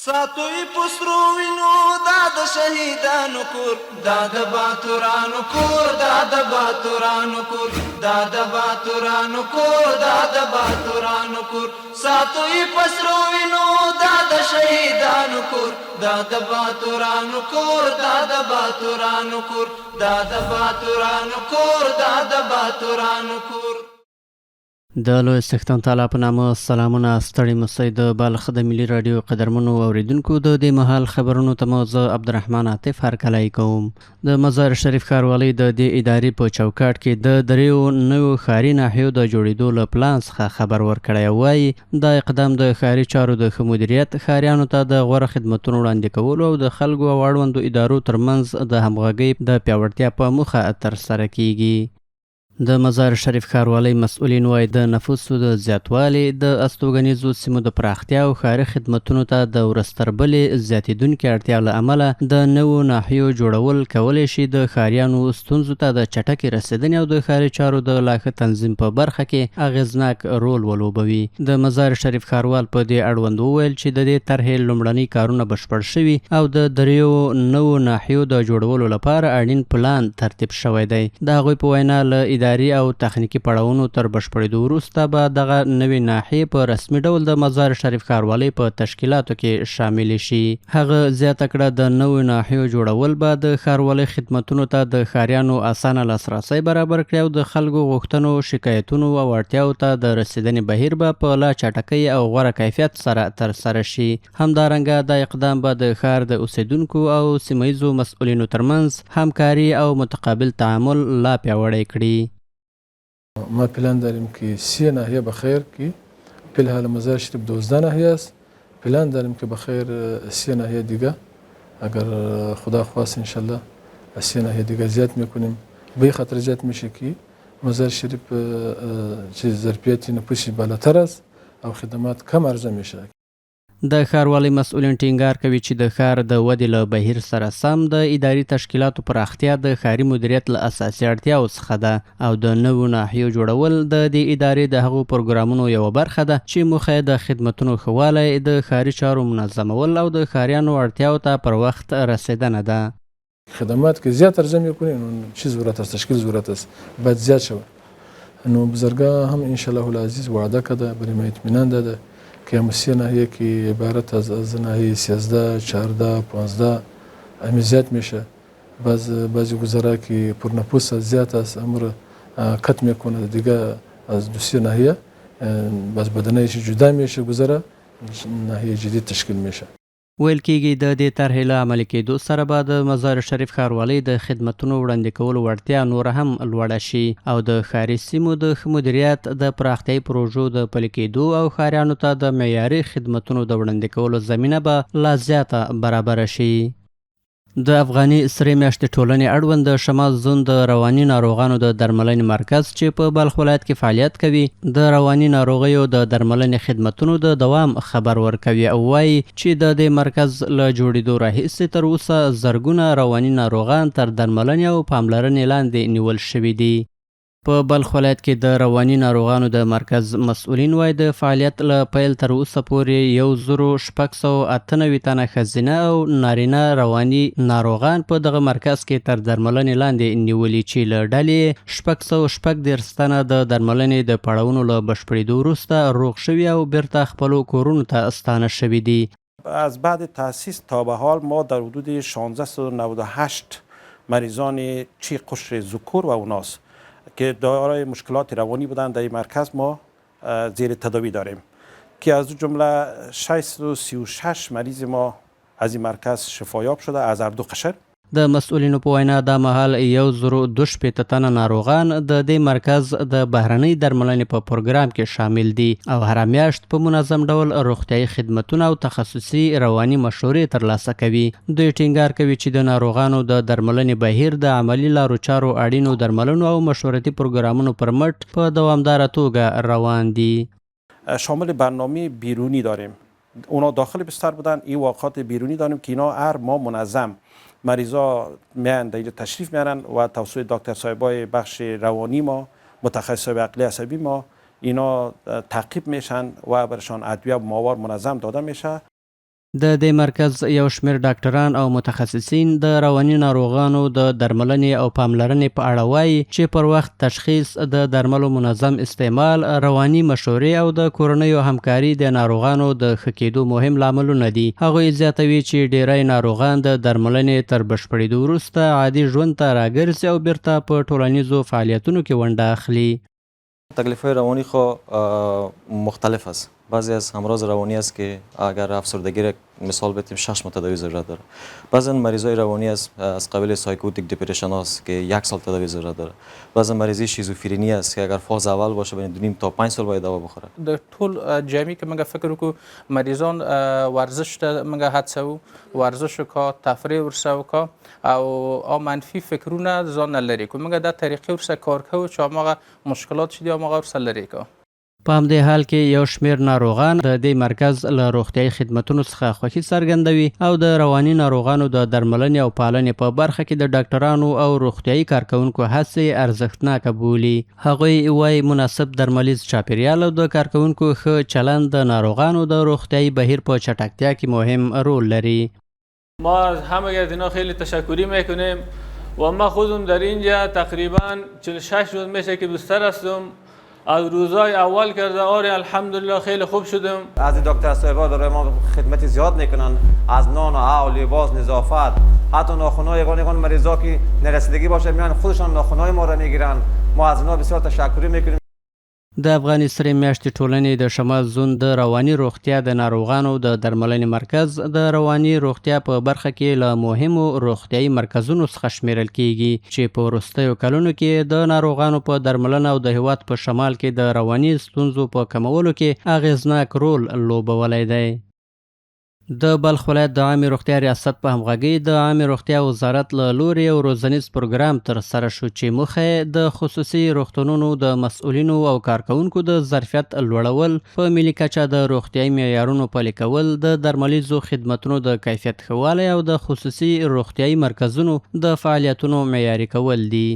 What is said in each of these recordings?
ساتوی پسرو وینو دا د شهیدانو کور دا د باتورانو کور دا د باتورانو کور دا د باتورانو کور دا د باتورانو کور ساتوی پسرو وینو دا د شهیدانو کور دا د باتورانو کور دا د باتورانو کور دا د باتورانو کور دا د باتورانو کور د لوی استخدام تعالی په نامه سلامونه ستړي مسئ د بلخ د ملي رادیو قدرمنو اوریدونکو د دې مهال خبرونو ته مو زه عبدالرحمن عاطف هرکلی کوم. د مزار شریف ښاروالۍ د دې ادارې په چوکاټ کې د دریو نوو ښاري ناحیو د جوړېدو له پلان څخه خبر ورکړی وایي دا اقدام د ښاري چارو د ښه مدیریت، ښاریانو ته د غوره خدمتونو وړاندې کولو او د خلکو او اړوندو ادارو ترمنځ د همغږۍ د پیاوړتیا په موخه ترسره کیږي. د مزار شریف ښاروالۍ مسؤلین وایي د نفوسو د زیاتوالي، د استوګنیزو سیمو د پراختیا او ښاري خدمتونو ته د ورستربلې زیاتېدونکې اړتیا له امله د نوو ناحیو جوړول کولی شي د ښاریانو ستونزو ته د چټکې رسېدنې او د ښاري چارو د لا ښه تنظیم په برخه کې اغېزناک رول ولوبوي. د مزار شریف ښاروال په دې اړوند وویل چې د دې طرحې لومړني کارونه بشپړ شوي او د دریو نوو ناحیو د جوړولو لپاره اړین پلان ترتیب شوی دی. د هغوی په وینا له اداري او تخنیکی پړاوونو تر بشپړېدو وروسته به دغه نوې ناحیې په رسمي ډول د مزار شریف ښاروالۍ په تشکیلاتو کې شاملې شي. هغه زیاته کړه د نوې ناحیو جوړول به د ښاروالۍ خدمتونو ته د ښاریانو اسانه لاسرسی برابر کړي او د خلکو غوښتنو، شکایتونو او اړتیاو ته د رسیدنې بهیر به په لا چټکۍ او غوره کیفیت سره ترسره شي. همدارنګه دا اقدام به د ښار د اوسیدونکو او سیمه ییزو مسؤلینو ترمنځ همکاري او متقابل تعامل لا پیاوړی کړي. ما پلان داریم که 3 ناحیه بخیر که فی الحال مزار شریف 12 ناحیه است. پلان داریم که بخیر 3 ناحیه دیگه اگر خدا خواست انشالله 3 ناحیه دیگه زیاد میکنیم. به خاطر زیاد میشه که مزار شریف چه ظرفیت نفوسی بالاتر است او خدمات کم عرضه میشه. د ښاروالۍ مسؤلین ټینګار کوي چې د ښار د ودې له بهیر سره سم د اداري تشکیلاتو پراختیا د ښاري مدیریت له اساسي اړتیاو څخه ده او د نوو ناحیو جوړول د دې ادارې د هغو پروګرامونو یوه برخه ده چې موخه یې د خدمتونو ښه والی، د ښاري چارو منظمول او د ښاریانو اړتیاو ته پر وخت رسیدنه ده. خدمات که زیاد عرضه میکنیم چی ضرورت است، تشکیل ضرورت است، باید زیاد شود. نو بزرگاه هم انشالله العزیز وعده کرده، برای ما اطمینان داده که هم 3 ناحیه که عبارت از ناحیه 13 14 15 همه زیاد میشه. بعضی گذرا که پرنفوس زیاد است امر کت میکنه دیگه از 2 ناحیه باز بدنه‌اش جدا میشه، گذرا ناحیه جدید تشکیل میشه. ویل کېږي د دې طرحې له عملي کېدو سره به د مزار شریف ښاروالۍ د خدمتونو وړاندې کولو وړتیا نوره هم لوړه شي او د ښاري سیمو د ښه مدیریت، د پراختیایي پروژو د پلي کېدو او ښاریانو ته د معیاري خدمتونو د وړاندې کولو زمینه به لا زیاته برابره شي. د افغاني سرې میاشتې ټولنې اړوند د شمال زون د رواني ناروغانو د درملنې مرکز چې په بلخ ولایت کې فعالیت کوي د رواني ناروغیو د درملنې خدمتونو د دوام خبر ورکوي او وایي چې د دې مرکز له جوړېدو راهیسې تر اوسه زرګونه رواني ناروغان تر درملنې او پاملرنې لاندې نیول شوي دي. په بلخ ولایت کې د رواني ناروغانو د مرکز مسؤلین وایي د فعالیت له پیل تر اوسه پورې 1698 تنه ښځینه او نارینه رواني ناروغان په دغه مرکز کې تر درملنې لاندې نیولي چې له ډلې 636 تنه د درملنې د پړاوونو له بشپړېدو وروسته روغ شوي او بیرته خپلو کورونو ته ستانه شوي دي. از بعد تأسیس تا به حال ما در حدود 1698 مریضان چی قشر ذکور و اوناس که دارای مشکلات روانی بودند در این مرکز ما زیر تداوی داریم که از جمله 636 مریض ما از این مرکز شفایاب شده از هر 2 قشر. د مسؤلینو په وینا دا مهال 1022 تنه ناروغان د دې مرکز د بهرنۍ درملنې په پروګرام کې شامل دي او هره میاشت په منظم ډول روغتیایي خدمتونه او تخصصي رواني مشورې ترلاسه کوي. دوی ټینګار کوي چې د ناروغانو د درملنې بهیر د عملي لارو چارو، اړینو درملنو او مشورتي پروګرامونو پر مټ په دوامداره توګه روان دي. شامل برنامه بیرونی داریم، اونا داخل بستر بودن، این واقعات بیرونی داریم که اینا هر ماه منظم مریضا میان در اینجا تشریف میارن و توسط دکتر صاحبای بخش روانی ما، متخصصای عقلی عصبی ما اینا تعقیب میشن و برشان ادویه ماوار منظم داده میشه. د دې مرکز یو شمېر ډاکټران او متخصصین د رواني ناروغانو د درملنې او پاملرنې په اړه وایي چې پر وخت تشخیص، د درملو منظم استعمال، رواني مشورې او د کورنیو همکاري د ناروغانو د ښه کېدو مهم لاملونه دي. هغوی زیاتوي چې ډیری ناروغان د درملنې تر بشپړېدو وروسته عادي ژوند ته راګرځي او بیرته په ټولنیزو فعالیتونو کې ونډه اخلي. تکلیف‌های روانی خو مختلف است. بعضی از امراض روانی است که اگر افسردگی را مثال بتیم 6 ماه تداوی ضرورت داره. بعضی مریضای روانی از قبیل سایکوتیک دپرشن است که 1 سال تداوی ضرورت داره. بعضی مریضی شیزوفرنی است که اگر فاز اول باشه بین 2.5 تا 5 سال باید دوا بخوره. د ټول جامعه کې موږ فکر وکړو مریضان ورزش ته موږ هڅو، ورزش وکړو، تفریح ورسره وکړو او منفي فکرونه ځان نه لري کوو. موږ دا طریقې ورسره کار کوو چې هغه مشکلات چې دي هغه ورسره لري کوو. په همدې حال کې یو شمېر ناروغان د دې مرکز له روغتیایي خدمتونو څخه خوښي څرګندوي او د رواني ناروغانو د درملنې او پالنې په برخه کې د ډاکټرانو او روغتیایي کارکوونکو هڅې ارزښتناکه بولي. هغوی وایي مناسب درملیز چاپیریال او د کارکوونکو ښه چلند د ناروغانو د روغتیایي بهیر په چټکتیا کې مهم رول لري. ما از همه از اینا خیلی تشکری میکنیم و ما خودم در اینجا تقریبا 46 روز میشه که بستر هستم. از روزهای اول کرده آره الحمدلله خیلی خوب شدم. از دکتر صاحبا داره ما خدمت زیاد میکنن، از نان و آب، لباس، نظافت، حتی ناخن‌های یگان مریضا که نرسیدگی باشه میان خودشان ناخن‌های ما را میگیرن. ما از اینا بسیار تشکر میکنیم. د افغاني سرې میاشتې ټولنې د شمال زون د رواني روغتیا د ناروغانو د درملنې مرکز د رواني روغتیا په برخه کې له مهمو روغتیایي مرکزونو څخه شمیرل کیږي چې په وروستیو کلونو کې د ناروغانو په درملنه او د هیواد په شمال کې د رواني ستونزو په کمولو کې اغیزناک رول لوبولی دی. د بلخ ولایت د عامې روغتیا ریاست په همغږۍ د عامې روغتیا وزارت له لوري یو روزنیز پروګرام ترسره شو چې موخه یې د خصوصي روغتونونو د مسؤلینو او کارکوونکو د ظرفیت لوړول، په ملي کچه د روغتیایي معیارونو پلي کول، د درملیزو خدمتونو د کیفیت ښه والی او د خصوصي روغتیایي مرکزونو د فعالیتونو معیاري کول دي.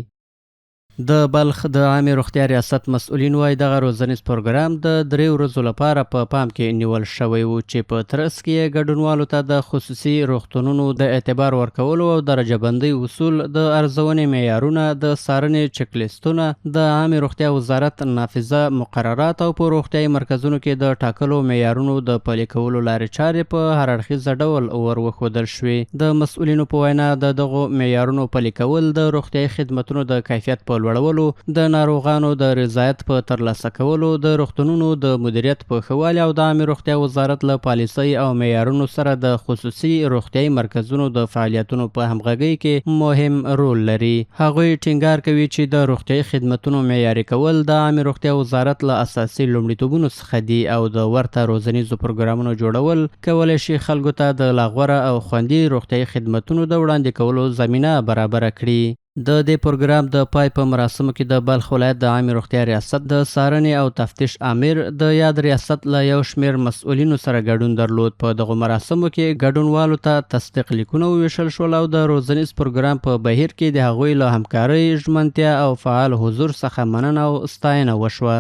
د بلخ د عامې روغتیا ریاست مسؤلین وایي دغه روزنیز پروګرام د 3 ورځو لپاره په پام کې نیول شوی و چې په ترڅ کې ګډونوالو ته د خصوصي روغتونونو د اعتبار ورکولو او درجه بندۍ اصول، د ارزونې معیارونه، د څارنې چک لیستونه، د عامې روغتیا وزارت نافذه مقررات او په روغتیایي مرکزونو کې د ټاکلو معیارونو د پلي کولو لارې چارې په هر اړخیزه ډول ور وښودل شوې. د مسؤلینو په وینا د دغو معیارونو پلي کول د روغتیایي خدمتونو د کیفیت په لوړولو، د ناروغانو د رضایت په ترلاسه کولو، د روغتونونو د مدیریت په ښه والي او د عامې روغتیا وزارت له پالیسۍ او معیارونو سره د خصوصي روغتیایي مرکزونو د فعالیتونو په همغږۍ کې مهم رول لري. هغوی ټینګار کوي چې د روغتیایي خدمتونو معیاري کول د عامې روغتیا وزارت له اساسي لومړیتوبونو څخه دي او د ورته روزنیزو پروګرامونو جوړول کولی شي خلکو ته د لا غوره او خوندي روغتیایي خدمتونو د وړاندې کولو زمینه برابره کړي. د دې پروګرام د پای په مراسمو کې د بلخ ولایت د عامې روغتیا ریاست د څارنې او تفتیش امیر د یاد ریاست له یو شمېر مسؤلینو سره ګډون درلود. په دغو مراسمو کې ګډونوالو ته تصدیق لیکونه وویشل شول او د روزنیز پروګرام په بهیر کې د هغوی له همکارۍ، ژمنتیا او فعال حضور څخه مننه او ستاینه وشوه.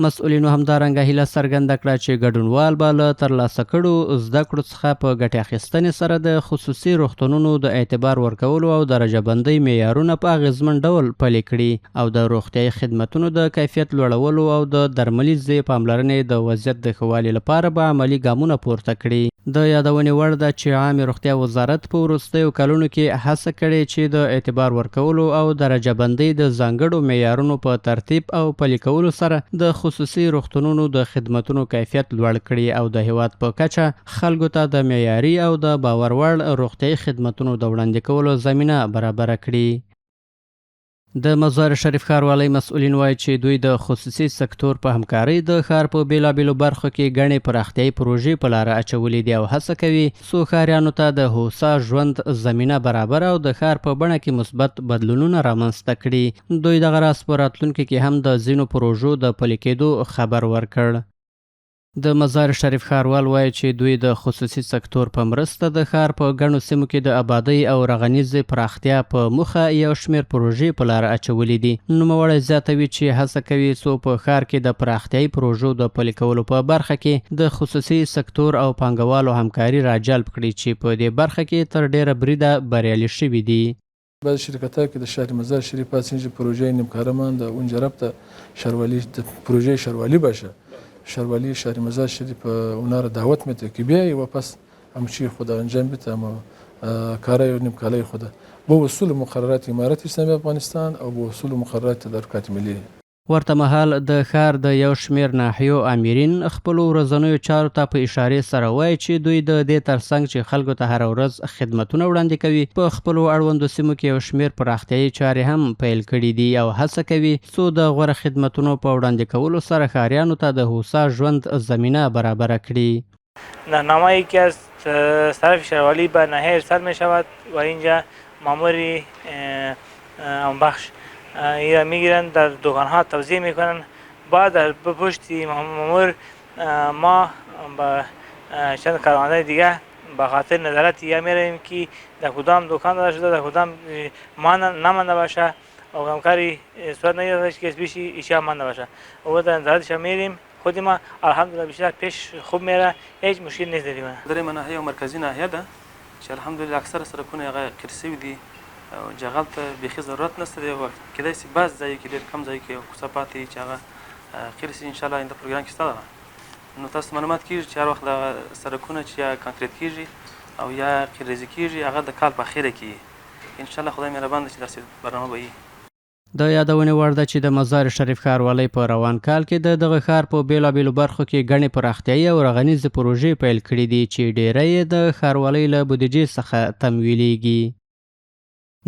مسؤلینو همدارنګه هیله څرګنده کړه چې ګډونوال به له ترلاسه کړو زده کړو څخه په ګټې اخیستنې سره د خصوصي روغتونونو د اعتبار ورکولو او درجه بندۍ معیارونه په اغیزمن ډول پلي کړي او د روغتیایي خدمتونو د کیفیت لوړولو او د درملیزې پاملرنې د وضعیت د ښه والي لپاره به عملي ګامونه پورته کړي. د یادونې وړ ده چې عامې روغتیا وزارت په وروستیو کلونو کې هڅه کړې چې د اعتبار ورکولو او درجه بندۍ د ځانګړو معیارونو په ترتیب او پلي کولو سره د خصوصي روغتونونو د خدمتونو کیفیت لوړ کړي او د هیواد په کچه خلکو ته د معیاري او د باور وړ روغتیایي خدمتونو د وړاندې کولو زمینه برابره کړي. د مزار شریف ښاروالۍ مسؤلین وایي چې دوی د خصوصي سکتور په همکارۍ د ښار په بیلابیلو برخو کې ګڼې پراختیایي پروژې په لاره اچولې دي او هڅه کوي څو ښاریانو ته د هوسا ژوند زمینه برابره او د ښار په بڼه کې مثبت بدلونونه رامنځته کړي. دوی دغه راز په راتلونکي کې هم د ځینو پروژو د پلي کېدو خبر ورکړ. د مزار شریف ښاروال وایي چې دوی د خصوصي سکتور په مرسته د ښار په ګڼو سیمو کې د آبادۍ او رغنیزې پراختیا په موخه یو شمېر پروژې په لاره اچولې دي. نوموړی زیاتوي چې هڅه کوي څو په ښار کې د پراختیایي پروژو د پلي کولو په برخه کې د خصوصي سکتور او پانګوالو همکاري راجلب کړي چې په دې برخه کې تر ډیره بریده بریالي شوي دي. بعضی شرکت‌ها که در شهر مزار شریف هستند پروژه نیمکارمان در اونجا رفته پروژه شهروالی باشه. شهروالی شهر مزار شریف اونا را دعوت میده که بیایی و پس همچی خود انجام بده اما کارای و نیمکارای خود با وصول مقررات امارت اسلامی افغانستان او با وصول مقررات تدارکات ملی. ورته مهال د ښار د یو شمېر ناحیو امیرین خپلو ورځنیو چارو ته په اشارې سره وایي چې دوی د دې ترڅنګ چې خلکو ته هره ورځ خدمتونه وړاندې کوي په خپلو اړوندو سیمو کې یو شمېر پراختیایي چارې هم پیل کړي دي او هڅه کوي څو د غوره خدمتونو په وړاندې کولو سره ښاریانو ته د هوسا ژوند زمینه برابره کړي. نامه یکی از طرف شهروالی به ناحیه ارسال می شود و اینجا مامور امبخش یا میگیرن در دکان ها توزیع میکنن. بعد در پشت مامور ما با چند کارمندان دیگه به خاطر نظارت یا میریم که در کدام دکان داده شده در کدام نمانده باشه و همکاری صورت نگیرده که بیشی ایشا مانده باشه و در نظارتش میریم. خود ما الحمدلله بیشتر پیش خوب میره، هیچ مشکل نیست داریم. در این ناحیه مرکزی ناحیه ده چې الحمدلله اکثر سرکونه هغه قرسي دي او جغل ته بیخي ضرورت نشته دی او کېدای شي بعض ځای کې ډېر کم ځای کې کوڅه پاتې چې هغه قرسي ان شاء الله د پروګرام کې ستاده نو تاسو معلومات کیږي چې هر وخت د سرکونه چې یا کانکریټ کیږي او یا قرزي کیږي هغه د کال په اخیره کې ان شاء الله خدای مهربان چې داسې برنامه به وي. د یادونې وړ ده چې د مزار شریف ښاروالۍ په روان کال کې د دغه ښار په بیلابیلو برخو کې ګڼې پراختیایي او رغنیزې پروژې پیل کړي دي چې ډیری یې د ښاروالۍ له بودیجې څخه تمویلیږي.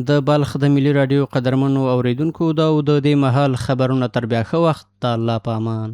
د بلخ د ملي راډیو قدرمنو اوریدونکو دا و د دې مهال خبرونه تر بیا ښه وخت. د الله په امان.